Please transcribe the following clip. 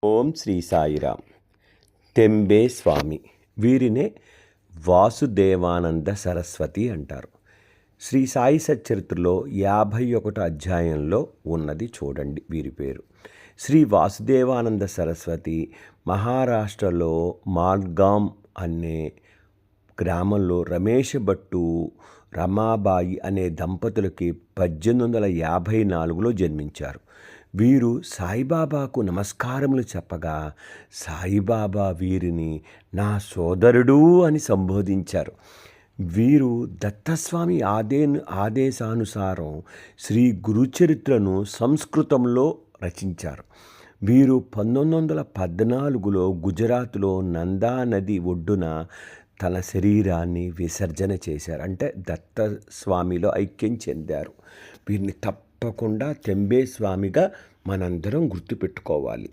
ఓం శ్రీ సాయిరామ్. తెంబే స్వామి, వీరినే వాసుదేవానంద సరస్వతి అంటారు. శ్రీ సాయి సచ్చరిత్రలో 51 అధ్యాయంలో ఉన్నది చూడండి వీరి పేరు. శ్రీ వాసుదేవానంద సరస్వతి మహారాష్ట్రలో మాల్గాం అనే గ్రామంలో రమేష్ భట్టు రమాబాయి అనే దంపతులకి 1854లో జన్మించారు. వీరు సాయిబాబాకు నమస్కారములు చెప్పగా సాయిబాబా వీరిని నా సోదరుడు అని సంబోధించారు. వీరు దత్తస్వామి ఆదేశానుసారం శ్రీ గురుచరిత్రను సంస్కృతంలో రచించారు. వీరు 1914లో గుజరాత్లో నందా నది ఒడ్డున తన శరీరాన్ని విసర్జన చేశారు. అంటే దత్తస్వామిలో ఐక్యం చెందారు. వీరిని తప్పకుండా తెంబే స్వామిగా మనందరం గుర్తుపెట్టుకోవాలి.